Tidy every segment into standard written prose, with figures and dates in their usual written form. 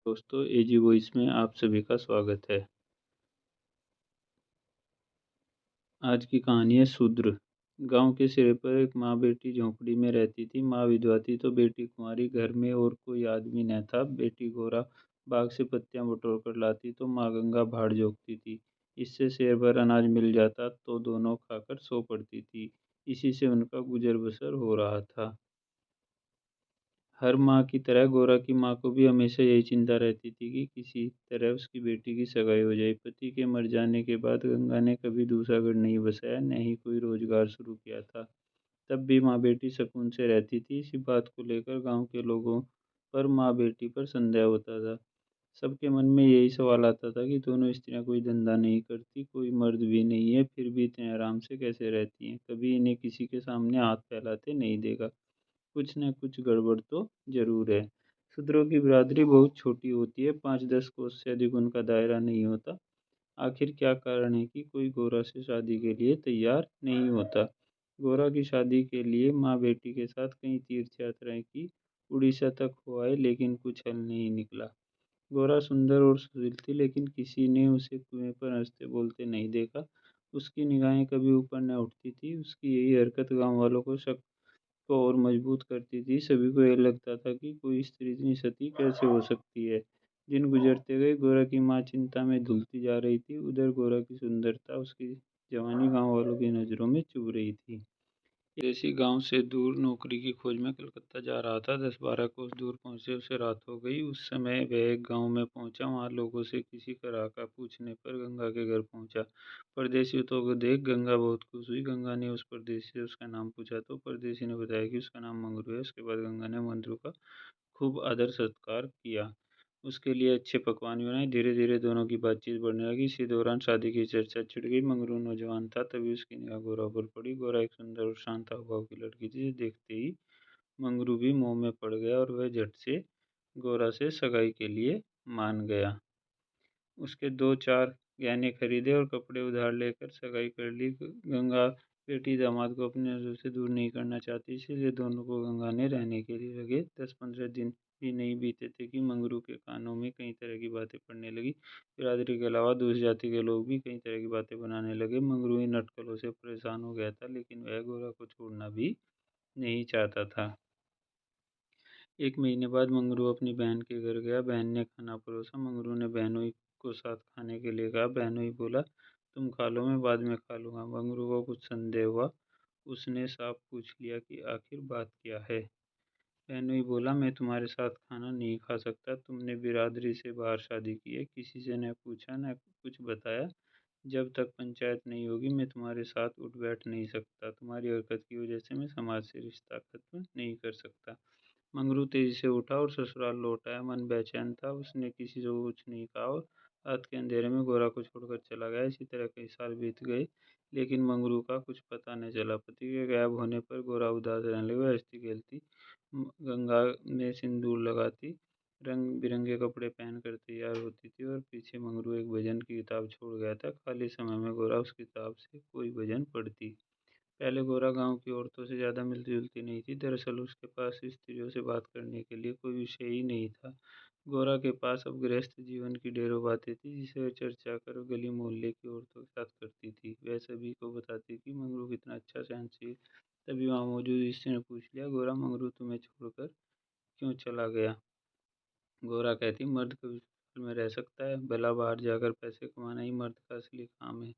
दोस्तों, एजी वॉइस में आप सभी का स्वागत है। आज की कहानी है शूद्र। गांव के सिरे पर एक माँ बेटी झोंपड़ी में रहती थी। माँ विधवा थी तो बेटी कुंवारी। घर में और कोई आदमी न था। बेटी गोरा बाग से पत्तियां बटोर कर लाती तो माँ गंगा भाड़ जोतती थी। इससे शेर भर अनाज मिल जाता तो दोनों खाकर सो पड़ती थी। इसी से उनका गुजर बसर हो रहा था। हर माँ की तरह गोरा की माँ को भी हमेशा यही चिंता रहती थी कि किसी तरह उसकी बेटी की सगाई हो जाए। पति के मर जाने के बाद गंगा ने कभी दूसरा घर नहीं बसाया, न ही कोई रोजगार शुरू किया था। तब भी माँ बेटी सुकून से रहती थी। इसी बात को लेकर गांव के लोगों पर माँ बेटी पर संदेह होता था। सबके मन में यही सवाल आता था कि दोनों स्त्रियां कोई धंधा नहीं करती, कोई मर्द भी नहीं है, फिर भी इतने आराम से कैसे रहती हैं। कभी इन्हें किसी के सामने हाथ फैलाते नहीं देखा। कुछ न कुछ गड़बड़ तो जरूर है। शूद्रों की बिरादरी बहुत छोटी होती है, 5-10 कोस से अधिक उनका दायरा नहीं होता। आखिर क्या कारण है कि कोई गोरा से शादी के लिए तैयार नहीं होता। गोरा की शादी के लिए माँ बेटी के साथ कई तीर्थ यात्राएं की, उड़ीसा तक हो आए, लेकिन कुछ हल नहीं निकला। गोरा सुंदर और सुशील थी, लेकिन किसी ने उसे कुएं पर हंसते बोलते नहीं देखा। उसकी निगाहें कभी ऊपर न उठती थी। उसकी यही हरकत गांव वालों को शक को और मजबूत करती थी। सभी को यह लगता था कि कोई स्त्री इतनी सती कैसे हो सकती है। दिन गुजरते गए। गोरा की माँ चिंता में धुलती जा रही थी। उधर गोरा की सुंदरता, उसकी जवानी गांव वालों की नजरों में चुभ रही थी। देसी गांव से दूर नौकरी की खोज में कलकत्ता जा रहा था। 10-12 कोस दूर पहुंचे उसे रात हो गई। उस समय वह एक गांव में पहुंचा। वहां लोगों से किसी तरह का पूछने पर गंगा के घर पहुंचा। परदेशियों को देख गंगा बहुत खुश हुई। गंगा ने उस परदेशी से उसका नाम पूछा तो परदेशी ने बताया कि उसका नाम मंगरू है। उसके बाद गंगा ने मंगरू का खूब आदर सत्कार किया। उसके लिए अच्छे पकवान बनाए। धीरे धीरे दोनों की बातचीत बढ़ने लगी। इसी दौरान शादी की चर्चा छिड़ गई। मंगरू नौजवान था, तभी उसकी निगाह गोरा पर पड़ी। गोरा एक सुंदर और शांत स्वभाव की लड़की थी। जिसे देखते ही मंगरू भी मोह में पड़ गया और वह झट से गोरा से सगाई के लिए मान गया। उसके 2-4 गहने खरीदे और कपड़े उधार लेकर सगाई कर ली। गंगा बेटी दामाद को अपनी नजर से दूर नहीं करना चाहती, इसलिए दोनों को गंगा ने रहने के लिए लगे। 10-15 दिन भी नहीं बीते थे कि मंगरू के कानों में कई तरह की बातें पड़ने लगी। बिरादरी के अलावा दूसरी जाति के लोग भी कई तरह की बातें बनाने लगे। मंगरू इन अटकलों से परेशान हो गया था, लेकिन वह गोरा को छोड़ना भी नहीं चाहता था। एक महीने बाद मंगरू अपनी बहन के घर गया। बहन ने खाना परोसा। मंगरू ने बहनोई को साथ खाने के लिए कहा। बहनोई बोला, तुम खा लो, मैं बाद में खा लूंगा। मंगरू को कुछ संदेह हुआ। उसने साफ पूछ लिया कि आखिर बात क्या है। बहनोई बोला, मैं तुम्हारे साथ खाना नहीं खा सकता। तुमने बिरादरी से बाहर शादी की है, किसी से न पूछा न कुछ बताया। जब तक पंचायत नहीं होगी मैं तुम्हारे साथ उठ बैठ नहीं सकता। तुम्हारी हरकत की वजह से मैं समाज से रिश्ता खत्म नहीं कर सकता। मंगरू तेजी से उठा और ससुराल लौट आया। मन बेचैन था। उसने किसी से कुछ नहीं कहा और रात के अंधेरे में गोरा को छोड़कर चला गया। इसी तरह कई साल बीत गए, लेकिन मंगरू का कुछ पता नहीं चला। पति के गायब होने पर गोरा उदास रहने लगा। हंसती खेलती गंगा में सिंदूर लगाती, रंग बिरंगे कपड़े पहनकर तैयार होती थी और पीछे मंगरू एक भजन की किताब छोड़ गया था। खाली समय में गोरा उस किताब से कोई भजन पढ़ती। पहले गोरा गांव की औरतों से ज़्यादा मिलती-जुलती नहीं थी। दरअसल उसके पास स्त्रियों से बात करने के लिए कोई विषय ही नहीं था। गोरा के पास अब गृहस्थ जीवन की ढेरों बातें थी, जिसे वह चर्चा कर गली मोहल्ले की औरतों के साथ करती थी। वह सभी को बताती कि मंगरू कितना अच्छा सहनशील। तभी वहाँ मौजूद स्त्री ने पूछ लिया, गोरा, मंगरू तुम्हें छोड़कर क्यों चला गया। गोरा कहती, मर्द कभी घर में रह सकता है, भला बाहर जाकर पैसे कमाना ही मर्द का असली काम है।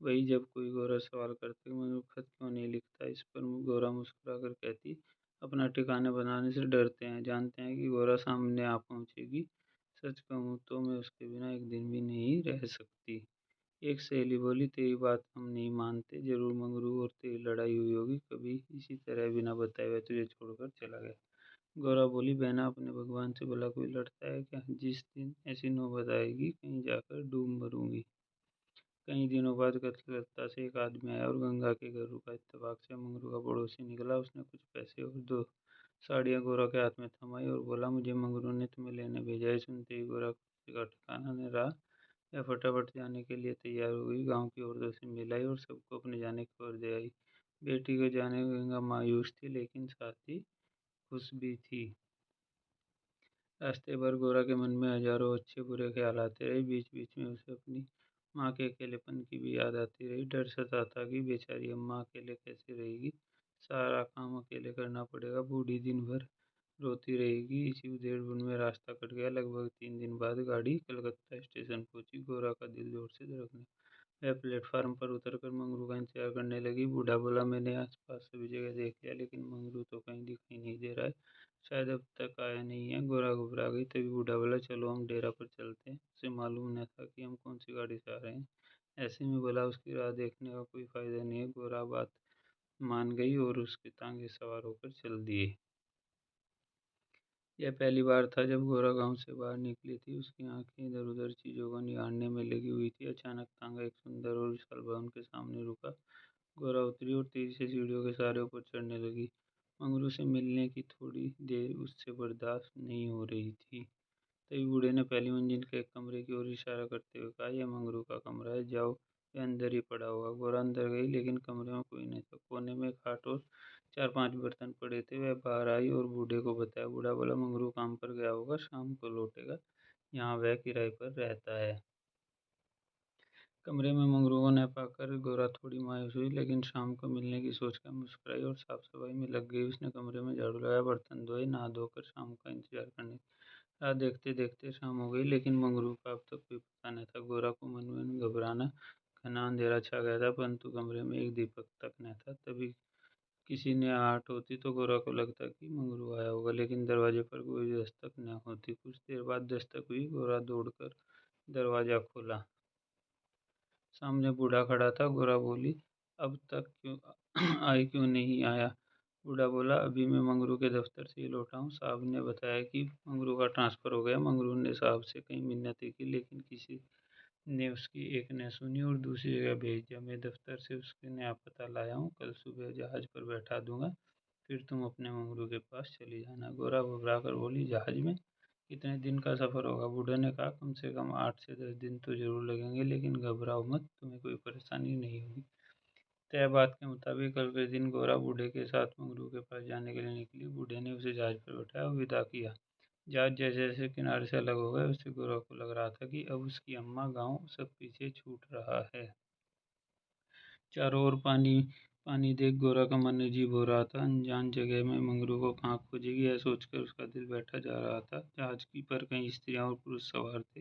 वही जब कोई गोरा सवाल करते मैं खत क्यों नहीं लिखता, इस पर गोरा मुस्कुरा कर कहती, अपना ठिकाने बनाने से डरते हैं, जानते हैं कि गोरा सामने आ पहुंचेगी। सच कहूँ तो मैं उसके बिना एक दिन भी नहीं रह सकती। एक सहेली बोली, तेरी बात हम नहीं मानते, जरूर मंगरू और तेरी लड़ाई हुई होगी, कभी इसी तरह बिना बताए हुए तुझे छोड़कर चला गया। गौरा बोली, बहना, अपने भगवान से भला कोई लड़ता है क्या। जिस दिन ऐसी नौबत आएगी कहीं जाकर डूब मरूंगी। कई दिनों बाद कलकत्ता से एक आदमी आया और गंगा के घर रुका। इत्तेफाक से मंगरू का पड़ोसी निकला। उसने कुछ पैसे और 2 साड़ियाँ गोरा के हाथ में थमाई और बोला, मुझे मंगरू ने तुम्हें लेने भेजा है। सुनते ही गोरा खुशी का ठिकाना न रहा। वह फटाफट जाने के लिए तैयार हो गई। गांव की औरतों से मिलाई और सबको अपने जाने की खबर दे आई। बेटी को जाने गंगा मायूस थी, लेकिन साथ ही खुश भी थी। रास्ते भर गोरा के मन में हजारों अच्छे बुरे ख्याल आते रहे। बीच बीच में उसे अपनी माँ के अकेलेपन की भी याद आती रही। डर सताता कि बेचारी अम्मा अकेले कैसे रहेगी, सारा काम अकेले करना पड़ेगा, बूढ़ी दिन भर रोती रहेगी। इसी उधेड़-बुन में रास्ता कट गया। लगभग 3 दिन बाद गाड़ी कलकत्ता स्टेशन पहुंची। गोरा का दिल जोर से धड़कने, वह प्लेटफार्म पर उतरकर मंगरू का इंतजार करने लगी। बूढ़ा बोला, मैंने आसपास सभी जगह देख लिया, लेकिन मंगरू तो कहीं दिखाई नहीं दे रहा है, शायद अब तक आया नहीं है। गोरा घबरा गई। तभी बूढ़ा बोला, चलो हम डेरा पर चलते हैं। उसे मालूम न था कि हम कौन सी गाड़ी से आ रहे हैं। ऐसे में भला उसकी राह देखने का कोई फायदा नहीं है। गोरा बात मान गई और उसके तांगे सवार होकर चल दिए। यह पहली बार था जब गोरा गांव से बाहर निकली थी। उसकी आंखें इधर-उधर चीजों को निहारने में लगी हुई थी। अचानक तांगा एक सुंदर और विशाल भवन के सामने रुका। गोरा उतरी और तेजी से सीढ़ियों के सहारे ऊपर चढ़ने लगी। मंगरू से मिलने की थोड़ी देर उससे बर्दाश्त नहीं हो रही थी। तभी बूढ़े ने पहली मंजिल के एक कमरे की ओर इशारा करते हुए कहा, यह मंगरू का कमरा है, जाओ, वह अंदर ही पड़ा होगा। गोरा अंदर गई, लेकिन कमरे में कोई नहीं था। कोने में खाट और 4-5 बर्तन पड़े थे। वह बाहर आई और बूढ़े को बताया। बूढ़ा बोला, मंगरू काम पर गया होगा, शाम को लौटेगा, यहाँ वह किराए पर रहता है। कमरे में मंगरू को न पाकर गोरा थोड़ी मायूस हुई, लेकिन शाम को मिलने की सोचकर मुस्कुराई और साफ सफाई में लग गई। उसने कमरे में झाड़ू लगाया, बर्तन धोए, नहा धोकर शाम का इंतजार करने। रात देखते देखते शाम हो गई, लेकिन मंगरू का अब तक कोई पता न था। गोरा को मन में घबराना, घना अंधेरा छा गया था, परंतु कमरे में एक दीपक तक न था। तभी किसी ने आहट होती तो गोरा को लगता कि मंगरू आया होगा, लेकिन दरवाजे पर कोई दस्तक न होती। कुछ देर बाद दस्तक हुई। गोरा दौड़कर दरवाजा खोला। सामने बूढ़ा खड़ा था। गोरा बोली, अब तक क्यों आई क्यों नहीं आया? बूढ़ा बोला, अभी मैं मंगरू के दफ्तर से ही लौटा हूँ। साहब ने बताया कि मंगरू का ट्रांसफर हो गया। मंगरू ने साहब से कई मिन्नतें की, लेकिन किसी ने उसकी एक न सुनी और दूसरी जगह भेज दिया। मैं दफ्तर से उसके नया पता लाया हूँ, कल सुबह जहाज पर बैठा दूंगा, फिर तुम अपने मंगरू के पास चली जाना। गोरा घबरा कर बोली, जहाज में? कितने दिन का सफ़र होगा? बूढ़े ने कहा, कम से कम 8 से 10 दिन तो जरूर लगेंगे, लेकिन घबराओ मत, तुम्हें कोई परेशानी नहीं होगी। तय बात के मुताबिक कल के दिन गोरा बूढ़े के साथ मंगरू के पास जाने के लिए निकली। बूढ़े ने उसे जहाज पर बैठाया और विदा किया। जहाज जैसे जैसे किनारे से अलग हो गया, उससे गोरा को लग रहा था कि अब उसकी अम्मा, गांव सब पीछे छूट रहा है। चारों ओर पानी पानी देख गोरा का मन अजीब हो रहा था। अनजान जगह में मंगरू को कहाँ खोजेगी, यह सोचकर उसका दिल बैठा जा रहा था। जहाज की पर कई स्त्रियां और पुरुष सवार थे।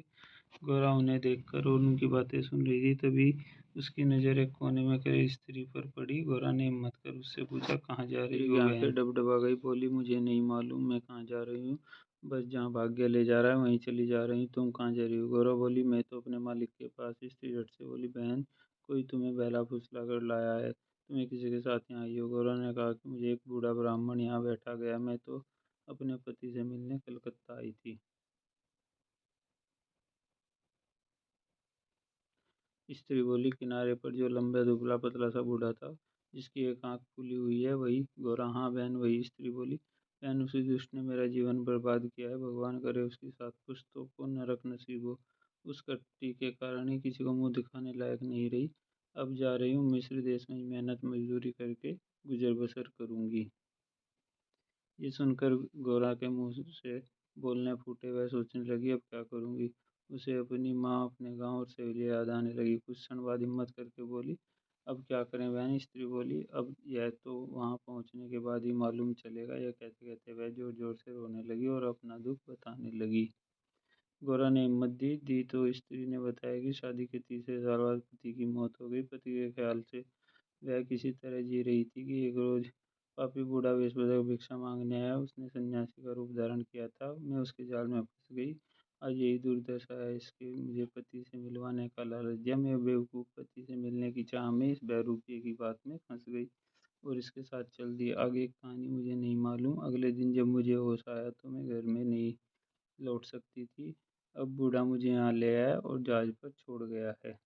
गोरा उन्हें देखकर और उनकी बातें सुन रही थी। तभी उसकी नज़र एक कोने में खड़ी स्त्री पर पड़ी। गोरा ने हिम्मत कर उससे पूछा, कहाँ जा रही हो? आंखें डबडबा गई। बोली, मुझे नहीं मालूम मैं कहाँ जा रही हूँ, बस जहाँ भाग्य ले जा रहा है वहीं चली जा रही हूँ। तुम कहाँ जा रही हो? गोरा बोली, मैं तो अपने मालिक के पास। स्त्री झट से बोली, बहन, कोई तुम्हें बहला फुसला कर लाया है, तुम्हें किसी के साथ यहाँ आई हो? गौरव ने कहा कि मुझे एक बूढ़ा ब्राह्मण यहाँ बैठा गया, मैं तो अपने पति से मिलने कलकत्ता आई थी। स्त्री बोली, किनारे पर जो लंबा दुबला पतला सा बूढ़ा था, जिसकी एक आंख फूली हुई है, वही? गौरा, हाँ बहन, वही। स्त्री बोली, बहन, उसी दुष्ट ने मेरा जीवन बर्बाद किया है, भगवान करे उसके साथ पुश्तों को नरक नसीब हो। उस कट्टी के कारण ही किसी को मुंह दिखाने लायक नहीं रही। अब जा रही हूँ मिस्र देश में मेहनत मजदूरी करके गुजर बसर करूंगी। ये सुनकर गोरा के मुंह से बोलने फूटे। वह सोचने लगी, अब क्या करूंगी। उसे अपनी माँ, अपने गांव और सहेली याद आने लगी। कुछ क्षण बाद हिम्मत करके बोली, अब क्या करें बहन? स्त्री बोली, अब यह तो वहां पहुंचने के बाद ही मालूम चलेगा। यह कहते कहते वह जोर जोर से रोने लगी और अपना दुख बताने लगी। गोरा ने हिम्मत दी तो स्त्री ने बताया कि शादी के तीसरे साल बाद पति की मौत हो गई। पति के ख्याल से वह किसी तरह जी रही थी कि एक रोज पापी बूढ़ा वेश बदल भिक्षा मांगने आया। उसने सन्यासी का रूप धारण किया था। मैं उसके जाल में फंस गई। आज यही दुर्दशा है इसके। मुझे पति से मिलवाने का लालच दिया। मैं बेवकूफ़ पति से मिलने की चाह में इस बहरूपिये की बात में फंस गई और इसके साथ चल दी। आगे की कहानी मुझे नहीं मालूम। अगले दिन जब मुझे होश आया तो मैं घर में नहीं लौट सकती थी। अब बूढ़ा मुझे यहाँ ले आया और जहाज पर छोड़ गया है।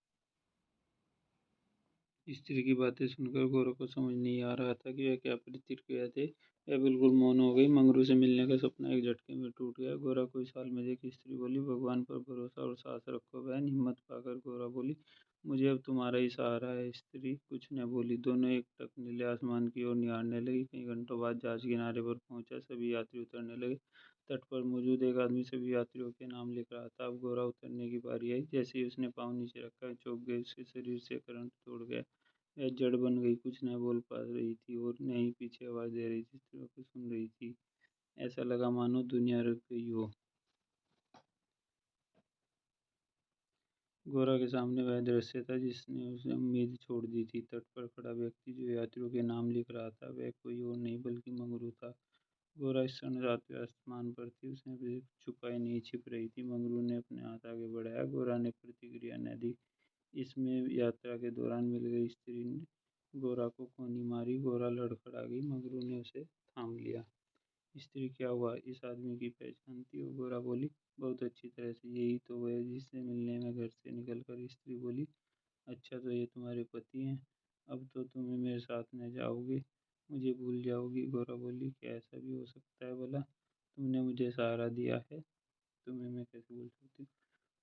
स्त्री की बातें सुनकर गौरव को समझ नहीं आ रहा था कि वह क्या प्रतिक्रिया दे। वह बिल्कुल मौन हो गई। मंगरू से मिलने का सपना एक झटके में टूट गया। गौरा कोई साल में देखी। स्त्री बोली, भगवान पर भरोसा और साहस रखो बहन। हिम्मत पाकर गौरा बोली, मुझे अब तुम्हारा ही सहारा है। स्त्री कुछ न बोली। दोनों एक टक नीले आसमान की ओर निहारने लगी। कई घंटों बाद जहाज किनारे पर पहुंचा। सभी यात्री उतरने लगे। तट पर मौजूद एक आदमी सभी यात्रियों के नाम लिख रहा था। अब गोरा उतरने की बारी आई। जैसे ही उसने पाँव नीचे रखा, वह चौंक गई। उसके शरीर से करंट तोड़ गया। वह जड़ बन गई, कुछ न बोल पा रही थी और न ही पीछे आवाज दे रही थी। सिर्फ को सुन रही थी। ऐसा लगा मानो दुनिया रुक गई हो। गोरा के सामने वह दृश्य था जिसने उसे उम्मीद छोड़ दी थी। तट पर खड़ा व्यक्ति जो यात्रियों के नाम लिख रहा था, वह कोई और नहीं बल्कि मंगरू था। गोरा इस क्षण रात आसमान पर थी। उसने भी छुपाई नहीं, छिप रही थी। मंगरू ने अपने हाथ आगे बढ़ाया। गोरा ने प्रतिक्रिया न दी। इसमें यात्रा के दौरान मिल गई स्त्री ने गोरा को कोनी मारी। गोरा लड़खड़ा गई। मंगरू ने उसे थाम लिया। स्त्री क्या हुआ? इस आदमी की पहचान थी? वो गोरा बोली। बहुत अच्छी तरह से। यही तो वो है जिससे मिलने में घर से निकलकर। स्त्री बोली। अच्छा, तो ये तुम्हारे पति हैं? अब तो तुम्हें मेरे साथ न जाओगे, मुझे भूल जाओगी। गोरा बोली। क्या ऐसा भी हो सकता है भला? तुमने मुझे सहारा दिया है, तुम्हें मैं कैसे भूल सकती हूँ?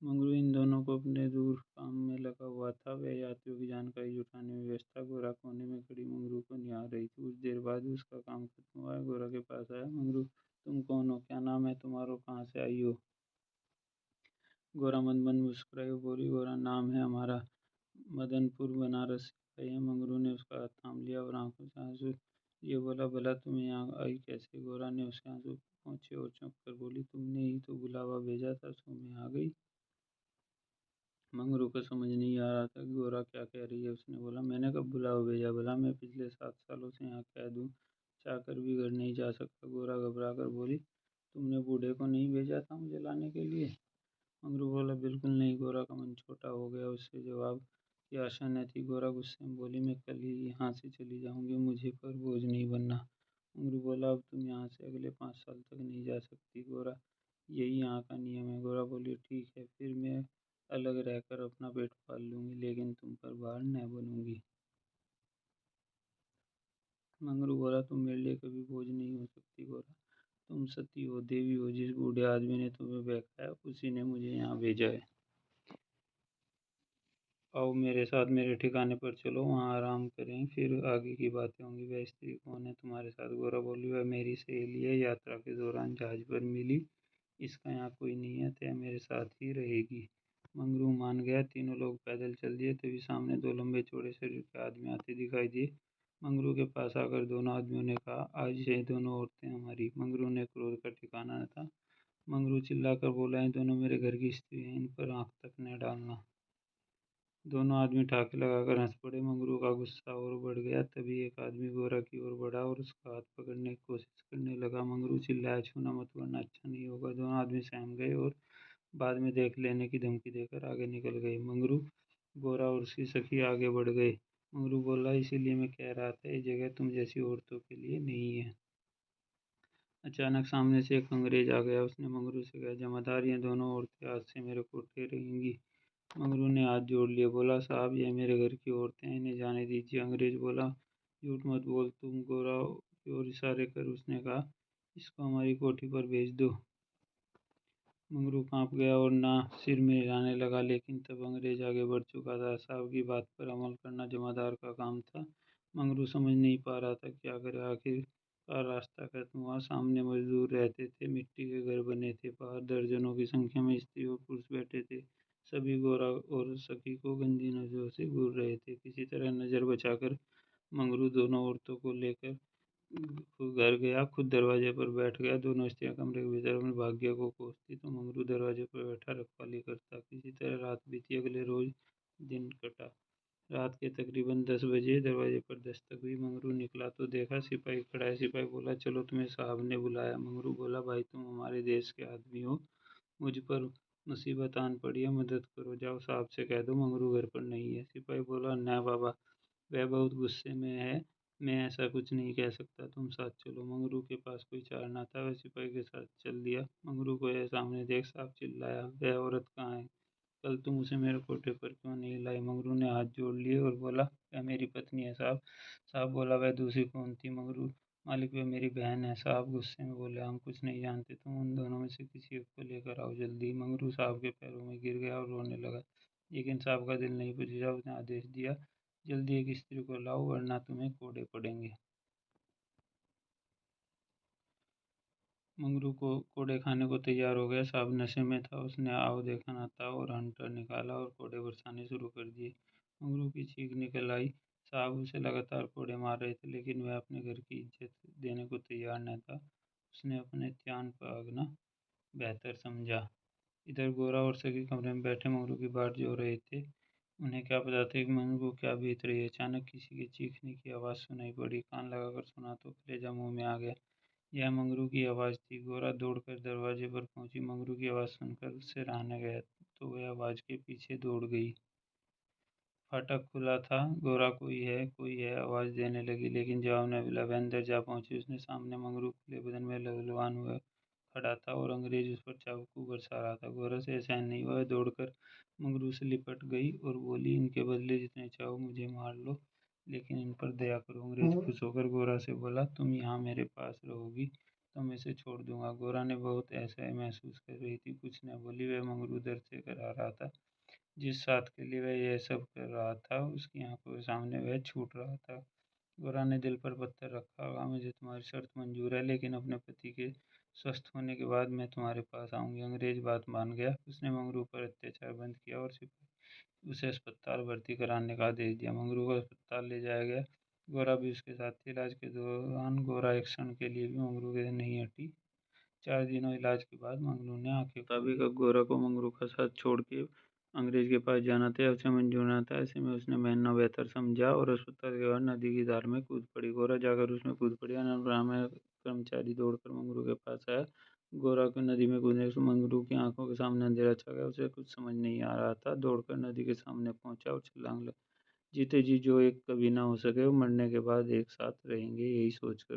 मंगरू इन दोनों को अपने दूर काम में लगा हुआ था। वह यात्रियों की जानकारी जुटाने में व्यस्त था। गोरा कोने में खड़ी मंगरू को निहार रही थी। कुछ देर बाद उसका काम खत्म हुआ। गोरा के पास आया। मंगरू, तुम कौन हो? क्या नाम है तुम्हारा? कहाँ से आई हो? गोरा मंद मंद मुस्कुराई और बोली। गोरा नाम है हमारा मदनपुर, बनारस से आई है। मंगरू ने उसका हाथ थाम लिया और आंखों से आंसू ये बोला। भला तुम यहाँ आई कैसे? गोरा ने उसके आंसू पहुँचे और चौंक कर बोली। तुमने ही तो बुलावा भेजा था, सो मैं आ गई। मंगरू को समझ नहीं आ रहा था कि गोरा क्या कह रही है। उसने बोला। मैंने कब बुलावा भेजा भला? मैं पिछले 7 सालों से यहाँ कैद हूँ, चाहकर भी घर नहीं जा सकता। गोरा घबरा कर बोली। तुमने बूढ़े को नहीं भेजा था मुझे लाने के लिए? मंगरू बोला। बिल्कुल नहीं। गोरा का मन छोटा हो गया। उससे जवाब की आशा न थी। गोरा गुस्से में बोली। मैं कल ही यहाँ से चली जाऊंगी, मुझे पर बोझ नहीं बनना। मंगरू बोला। अब तुम यहाँ से अगले 5 साल तक नहीं जा सकती गोरा, यही यहाँ का नियम है। गोरा बोली। ठीक है, फिर मैं अलग रहकर अपना पेट पाल लूंगी, लेकिन तुम पर भार न बनूंगी। मंगरू बोला। तुम मेरे लिए कभी बोझ नहीं हो सकती गोरा। तुम सती हो, देवी हो। जिस बूढ़े आदमी ने तुम्हें बहकाया, उसी ने मुझे यहाँ भेजा है। आओ मेरे साथ मेरे ठिकाने पर चलो, वहाँ आराम करें, फिर आगे की बातें होंगी। वह स्त्री कौन है तुम्हारे साथ? गोरा बोली। वह मेरी सहेली है, यात्रा के दौरान जहाज पर मिली। इसका यहाँ कोई नहीं है, तो यह मेरे साथ ही रहेगी। मंगरू मान गया। तीनों लोग पैदल चल दिए। तभी सामने दो लंबे चौड़े शरीर के आदमी आते दिखाई दिए। मंगरू के पास आकर दोनों आदमियों ने कहा। आज ये दोनों औरतें हमारी। मंगरू ने क्रोध का ठिकाना न था। मंगरू चिल्लाकर बोला। ये दोनों मेरे घर की स्त्री हैं, इन पर आंख तक न डालना। दोनों आदमी ठाके लगाकर हंस पड़े। मंगरू का गुस्सा और बढ़ गया। तभी एक आदमी गोरा की ओर बढ़ा और उसका हाथ पकड़ने की कोशिश करने लगा। मंगरू चिल्लाया। छूना मत, वरना अच्छा नहीं होगा। दोनों आदमी सहम गए और बाद में देख लेने की धमकी देकर आगे निकल गए। मंगरू, गोरा और उसकी सखी आगे बढ़ गए। मंगरू बोला। इसीलिए मैं कह रहा था, ये जगह तुम जैसी औरतों के लिए नहीं है। अचानक सामने से एक अंग्रेज आ गया। उसने मंगरू से कहा। जमादार, ये दोनों औरतें आज से मेरे कोठे रहेंगी। मंगरू ने हाथ जोड़ लिए। बोला। साहब, ये मेरे घर की औरतें हैं, इन्हें जाने दीजिए। अंग्रेज बोला। झूठ मत बोल। तुम गोरा की ओर इशारे कर उसने कहा। इसको हमारी कोठी पर भेज दो। मंगरू कांप गया और ना सिर में हिलाने लगा। लेकिन तब अंग्रेज आगे बढ़ चुका था। साहब की बात पर अमल करना जमादार का काम था। मंगरू समझ नहीं पा रहा था क्या करे। आखिरकार रास्ता खत्म हुआ। सामने मजदूर रहते थे। मिट्टी के घर बने थे। बाहर दर्जनों की संख्या में स्त्री और पुरुष बैठे थे। सभी गोरा और सखी को गंदी नजरों से घूर रहे थे। किसी तरह नजर बचाकर मंगरू दोनों औरतों को लेकर घर गया। खुद दरवाजे पर बैठ गया। दोनों स्त्रियां कमरे के भीतर अपने भाग्य को कोसती, तो मंगरू दरवाजे पर बैठा रखवाली करता। किसी तरह रात बीती। अगले रोज दिन कटा। रात के तकरीबन 10 बजे दरवाजे पर दस्तक हुई। मंगरू निकला तो देखा सिपाही खड़ा है। सिपाही बोला। चलो, तुम्हें साहब ने बुलाया। मंगरू बोला। भाई, तुम हमारे देश के आदमी हो, मुझ पर मुसीबत आन पड़ी है, मदद करो। जाओ, साहब से कह दो मंगरू घर पर नहीं है। सिपाही बोला। न बाबा, वह बहुत गुस्से में है, मैं ऐसा कुछ नहीं कह सकता। तुम साथ चलो। मंगरू के पास कोई चारा न था। वह सिपाही के साथ चल दिया। मंगरू को यह सामने देख साहब चिल्लाया। वह औरत कहाँ है? कल तुम उसे मेरे कोठे पर क्यों नहीं लाई? मंगरू ने हाथ जोड़ लिए और बोला। वह मेरी पत्नी है साहब। साहब बोला। वह दूसरी कौन थी? मंगरू मालिक, वह मेरी बहन है। साहब गुस्से में बोले। हम कुछ नहीं जानते, तुम उन दोनों में से किसी एक को लेकर आओ जल्दी। मंगरू साहब के पैरों में गिर गया और रोने लगा। लेकिन साहब का दिल नहीं बुझा। उसने आदेश दिया। जल्दी एक स्त्री को लाओ, वरना तुम्हें कोड़े पड़ेंगे। मंगरू को कोड़े खाने को तैयार हो गया। साहब नशे में था। उसने आओ देखा ना था और हंटर निकाला और कोड़े बरसाने शुरू कर दिए। मंगरू की चीख निकल आई। साहब उसे लगातार कोड़े मार रहे थे, लेकिन वह अपने घर की इज्जत देने को तैयार न था। उसने अपने त्यान भागना बेहतर समझा। इधर गोरा और सगी कमरे में बैठे मंगरू की बाट जो रहे थे। उन्हें क्या पता था कि मंगरू को क्या बीत रही है। अचानक किसी के चीखने की आवाज़ सुनाई पड़ी। कान लगाकर सुना तो कलेजा मुंह में आ गया। यह मंगरू की आवाज़ थी। गोरा दौड़कर दरवाजे पर पहुंची। मंगरू की आवाज़ सुनकर उससे रहा न गया तो वह आवाज़ के पीछे दौड़ गई। फाटक खुला था। गोरा कोई है आवाज़ देने लगी, लेकिन जवाब न मिला। वह अंदर जा पहुंची। उसने सामने मंगरू खुले बदन में लहलहान हुआ खड़ा था और अंग्रेज उस पर चाकू बरसा रहा था। गोरा से सहन नहीं हुआ। वह दौड़कर मंगरू से लिपट गई और बोली, इनके बदले जितने चाहो मुझे मार लो, लेकिन इन पर दया करो। अंग्रेज खुश होकर गोरा से बोला, तुम यहाँ मेरे पास रहोगी तो मैं इसे छोड़ दूंगा। गोरा ने बहुत ऐसा महसूस कर रही थी, कुछ न बोली। वह मंगरू दर्द से करा रहा था। जिस साथ के लिए वह यह सब कर रहा था, उसकी आंखों के सामने वह छूट रहा था। गोरा ने दिल पर पत्थर रखा। कहा, मुझे तुम्हारी शर्त मंजूर है, लेकिन अपने पति के स्वस्थ होने के बाद मैं तुम्हारे पास आऊंगी। अंग्रेज बात मान गया। उसने मंगरू पर अत्याचार बंद किया और सिपाही उसे अस्पताल भर्ती कराने का आदेश दिया। मंगरू को अस्पताल ले जाया गया। गोरा भी उसके साथ थी। इलाज के दौरान गोरा एक क्षण के लिए भी मंगरू से नहीं हटी। 4 दिनों इलाज के बाद मंगरू ने आंखें तभी का गोरा को मंगरू का साथ छोड़ के अंग्रेज के पास जाना था। उसे मंजूर न था। ऐसे में उसने मरना बेहतर समझा और अस्पताल के बाद नदी की धार में कूद पड़ी। गोरा जाकर उसमें कूद पड़ी। अनाम कर्मचारी दौड़कर मंगरू के पास आया। गोरा को नदी में कूदने से मंगरू की आंखों के सामने अंधेरा छा गया। उसे कुछ समझ नहीं आ रहा था। दौड़कर नदी के सामने पहुंचा और छलांग लगा। जीते जी जो एक कभी ना हो सके, वो मरने के बाद एक साथ रहेंगे, यही सोचकर